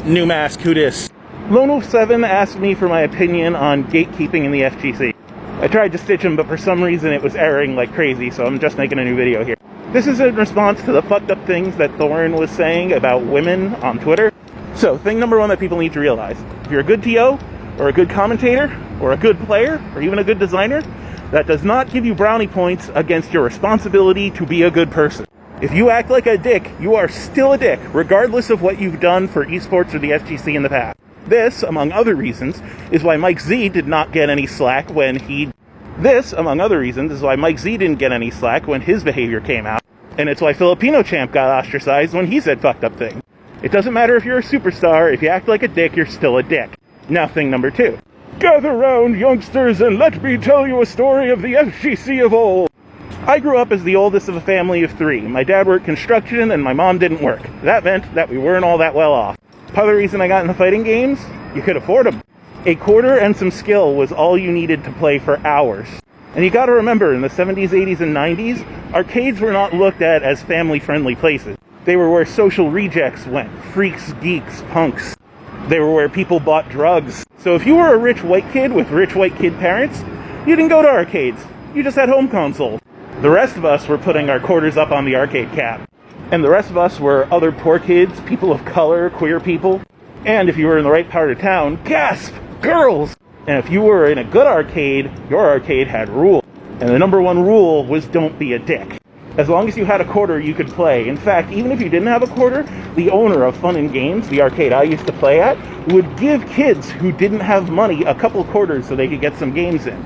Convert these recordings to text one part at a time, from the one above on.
New mask, who dis? Lone Wolf 7 asked me for my opinion on gatekeeping in the FGC. I tried to stitch him, but for some reason it was erroring like crazy, so I'm just making a new video here. This is in response to the fucked up things that Thorn was saying about women on Twitter. So, thing number one that people need to realize. If you're a good TO, or a good commentator, or a good player, or even a good designer, that does not give you brownie points against your responsibility to be a good person. If you act like a dick, you are still a dick, regardless of what you've done for esports or the FGC in the past. This, among other reasons, is why Mike Z did not get any slack when This, among other reasons, is why Mike Z didn't get any slack when his behavior came out. And it's why Filipino Champ got ostracized when he said fucked up things. It doesn't matter if you're a superstar, if you act like a dick, you're still a dick. Now thing number two. Gather round, youngsters, and let me tell you a story of the FGC of old. I grew up as the oldest of a family of three. My dad worked construction and my mom didn't work. That meant that we weren't all that well off. Part of the reason I got into fighting games? You could afford them. A quarter and some skill was all you needed to play for hours. And you gotta remember, in the 70s, 80s, and 90s, arcades were not looked at as family-friendly places. They were where social rejects went. Freaks, geeks, punks. They were where people bought drugs. So if you were a rich white kid with rich white kid parents, you didn't go to arcades. You just had home consoles. The rest of us were putting our quarters up on the arcade cap. And the rest of us were other poor kids, people of color, queer people. And if you were in the right part of town, gasp! Girls! And if you were in a good arcade, your arcade had rules. And the number one rule was don't be a dick. As long as you had a quarter, you could play. In fact, even if you didn't have a quarter, the owner of Fun and Games, the arcade I used to play at, would give kids who didn't have money a couple quarters so they could get some games in.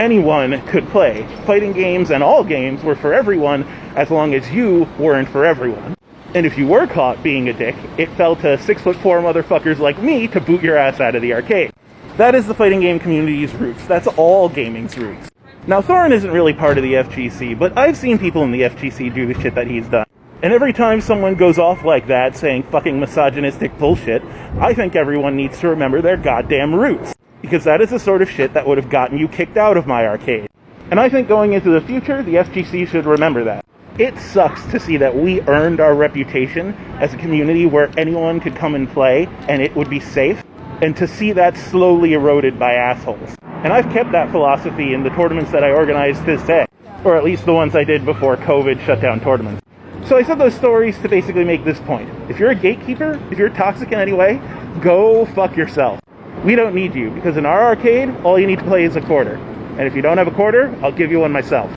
Anyone could play. Fighting games and all games were for everyone as long as you weren't for everyone. And if you were caught being a dick, it fell to 6'4" motherfuckers like me to boot your ass out of the arcade. That is the fighting game community's roots. That's all gaming's roots. Now, Thorin isn't really part of the FGC, but I've seen people in the FGC do the shit that he's done. And every time someone goes off like that, saying fucking misogynistic bullshit, I think everyone needs to remember their goddamn roots. Because that is the sort of shit that would have gotten you kicked out of my arcade. And I think going into the future, the FGC should remember that. It sucks to see that we earned our reputation as a community where anyone could come and play, and it would be safe. And to see that slowly eroded by assholes. And I've kept that philosophy in the tournaments that I organized this day. Or at least the ones I did before COVID shut down tournaments. So I said those stories to basically make this point. If you're a gatekeeper, if you're toxic in any way, go fuck yourself. We don't need you, because in our arcade, all you need to play is a quarter. And if you don't have a quarter, I'll give you one myself.